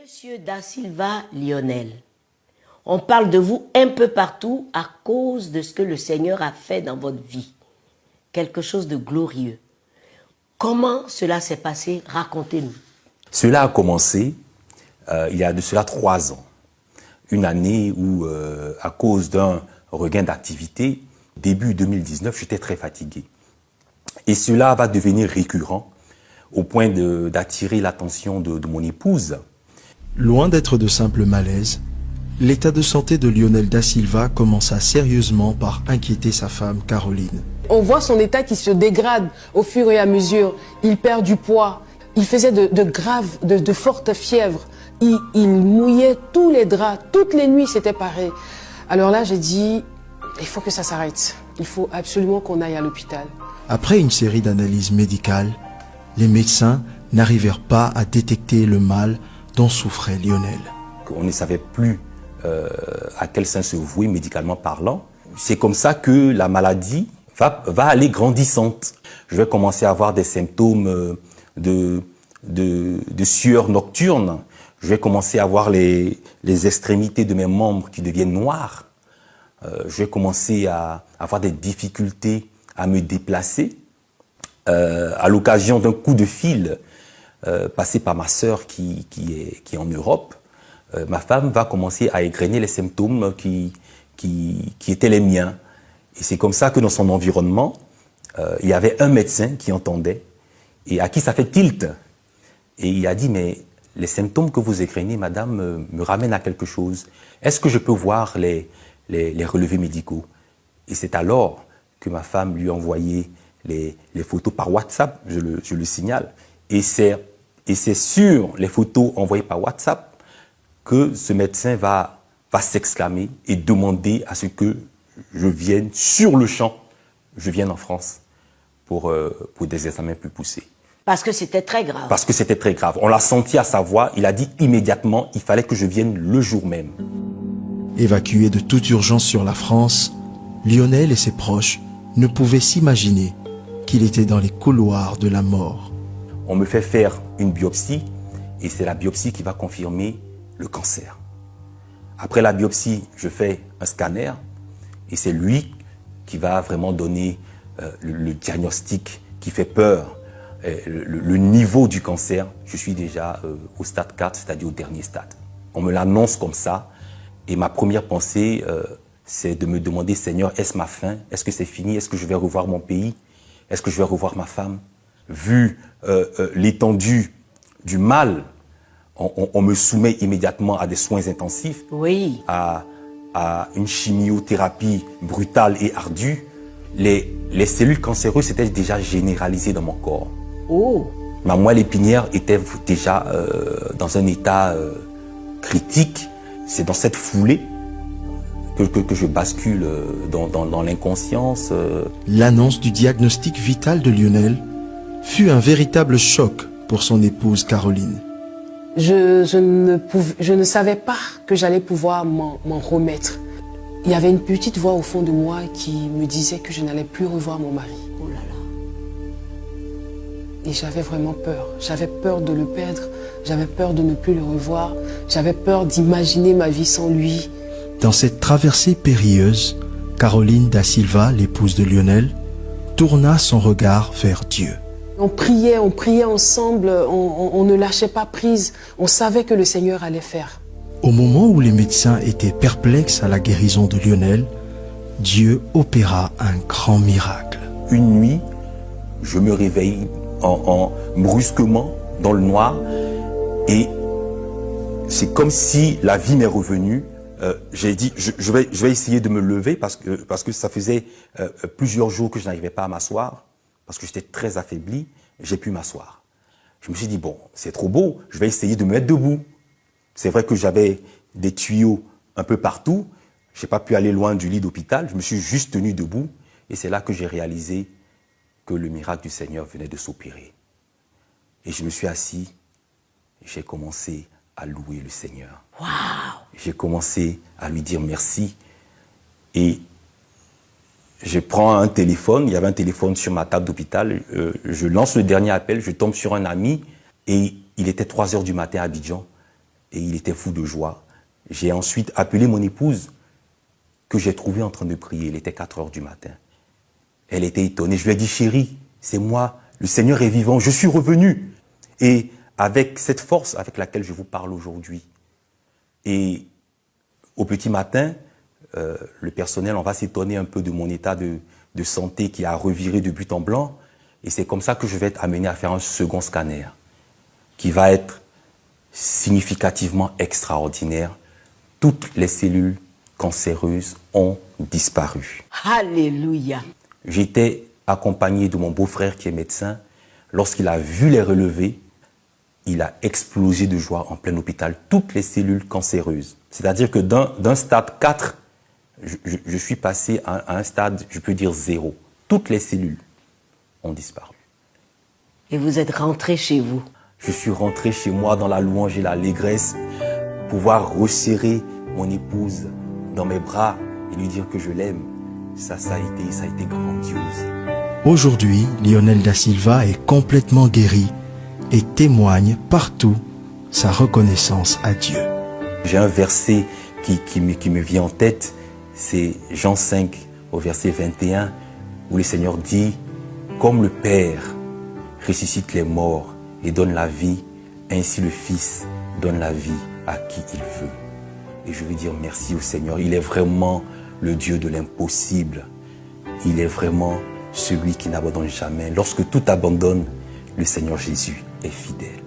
Monsieur Da Silva Lionel, on parle de vous un peu partout à cause de ce que le Seigneur a fait dans votre vie. Quelque chose de glorieux. Comment cela s'est passé? Racontez-nous. Cela a commencé il y a de cela 3 ans. Une année où, à cause d'un regain d'activité, début 2019, j'étais très fatigué. Et cela va devenir récurrent au point d'attirer l'attention de mon épouse. Loin d'être de simples malaises, l'état de santé de Lionel Da Silva commença sérieusement par inquiéter sa femme Caroline. On voit son état qui se dégrade au fur et à mesure. Il perd du poids. Il faisait de fortes fièvres. Il mouillait tous les draps. Toutes les nuits, c'était pareil. Alors là, j'ai dit, il faut que ça s'arrête. Il faut absolument qu'on aille à l'hôpital. Après une série d'analyses médicales, les médecins n'arrivèrent pas à détecter le mal dont souffrait Lionel. On ne savait plus à quel sein se vouer médicalement parlant. C'est comme ça que la maladie va aller grandissante. Je vais commencer à avoir des symptômes de sueur nocturne. Je vais commencer à avoir les extrémités de mes membres qui deviennent noires. Je vais commencer à avoir des difficultés à me déplacer. À l'occasion d'un coup de fil passé par ma sœur qui est en Europe, ma femme va commencer à égrener les symptômes qui étaient les miens. Et c'est comme ça que dans son environnement, il y avait un médecin qui entendait et à qui ça fait tilt. Et il a dit, mais les symptômes que vous égrenez, madame, me ramènent à quelque chose. Est-ce que je peux voir les relevés médicaux? Et c'est alors que ma femme lui a envoyé les photos par WhatsApp, je le signale. Et c'est sur les photos envoyées par WhatsApp que ce médecin va s'exclamer et demander à ce que je vienne sur le champ, je vienne en France pour des examens plus poussés. Parce que c'était très grave. Parce que c'était très grave. On l'a senti à sa voix, il a dit immédiatement, il fallait que je vienne le jour même. Évacué de toute urgence sur la France, Lionel et ses proches ne pouvaient s'imaginer qu'il était dans les couloirs de la mort. On me fait faire une biopsie et c'est la biopsie qui va confirmer le cancer. Après la biopsie, je fais un scanner et c'est lui qui va vraiment donner le diagnostic qui fait peur. Le niveau du cancer, je suis déjà au stade 4, c'est-à-dire au dernier stade. On me l'annonce comme ça et ma première pensée, c'est de me demander, Seigneur, est-ce ma fin? Est-ce que c'est fini? Est-ce que je vais revoir mon pays? Est-ce que je vais revoir ma femme? Vu l'étendue du mal, on me soumet immédiatement à des soins intensifs, oui, à une chimiothérapie brutale et ardue. Les cellules cancéreuses s'étaient déjà généralisées dans mon corps. Oh. Ma moelle épinière était déjà dans un état critique. C'est dans cette foulée que je bascule dans l'inconscience. L'annonce du diagnostic vital de Lionel fut un véritable choc pour son épouse Caroline. Je ne savais pas que j'allais pouvoir m'en remettre. Il y avait une petite voix au fond de moi qui me disait que je n'allais plus revoir mon mari. Oh là là. Et j'avais vraiment peur. J'avais peur de le perdre. J'avais peur de ne plus le revoir. J'avais peur d'imaginer ma vie sans lui. Dans cette traversée périlleuse, Caroline Da Silva, l'épouse de Lionel, tourna son regard vers Dieu. On priait ensemble, on ne lâchait pas prise. On savait que le Seigneur allait faire. Au moment où les médecins étaient perplexes à la guérison de Lionel, Dieu opéra un grand miracle. Une nuit, je me réveille brusquement dans le noir et c'est comme si la vie m'est revenue. J'ai dit, je vais essayer de me lever parce que ça faisait plusieurs jours que je n'arrivais pas à m'asseoir, parce que j'étais très affaibli, j'ai pu m'asseoir. Je me suis dit, bon, c'est trop beau, je vais essayer de me mettre debout. C'est vrai que j'avais des tuyaux un peu partout, je n'ai pas pu aller loin du lit d'hôpital, je me suis juste tenu debout, et c'est là que j'ai réalisé que le miracle du Seigneur venait de s'opérer. Et je me suis assis, et j'ai commencé à louer le Seigneur. Waouh! J'ai commencé à lui dire merci. Et Je prends un téléphone, il y avait un téléphone sur ma table d'hôpital, je lance le dernier appel, je tombe sur un ami et il était 3 heures du matin à Abidjan et il était fou de joie. J'ai ensuite appelé mon épouse que j'ai trouvée en train de prier, il était 4 heures du matin. Elle était étonnée, je lui ai dit chérie, c'est moi, le Seigneur est vivant, je suis revenu. Et avec cette force avec laquelle je vous parle aujourd'hui. Et au petit matin, le personnel, on va s'étonner un peu de mon état de santé qui a reviré de but en blanc. Et c'est comme ça que je vais être amené à faire un second scanner qui va être significativement extraordinaire. Toutes les cellules cancéreuses ont disparu. Alléluia. J'étais accompagné de mon beau-frère qui est médecin. Lorsqu'il a vu les relevés, il a explosé de joie en plein hôpital. Toutes les cellules cancéreuses. C'est-à-dire que d'un stade 4, je suis passé à un stade, je peux dire 0. Toutes les cellules ont disparu. Et vous êtes rentré chez vous. Je suis rentré chez moi dans la louange et l'allégresse, pouvoir resserrer mon épouse dans mes bras et lui dire que je l'aime. Ça a été grandiose. Aujourd'hui, Lionel Da Silva est complètement guéri et témoigne partout sa reconnaissance à Dieu. J'ai un verset qui me vient en tête, c'est Jean 5 au verset 21, où le Seigneur dit « Comme le Père ressuscite les morts et donne la vie, ainsi le Fils donne la vie à qui il veut. » Et je veux dire merci au Seigneur, il est vraiment le Dieu de l'impossible. Il est vraiment celui qui n'abandonne jamais. Lorsque tout abandonne, le Seigneur Jésus est fidèle.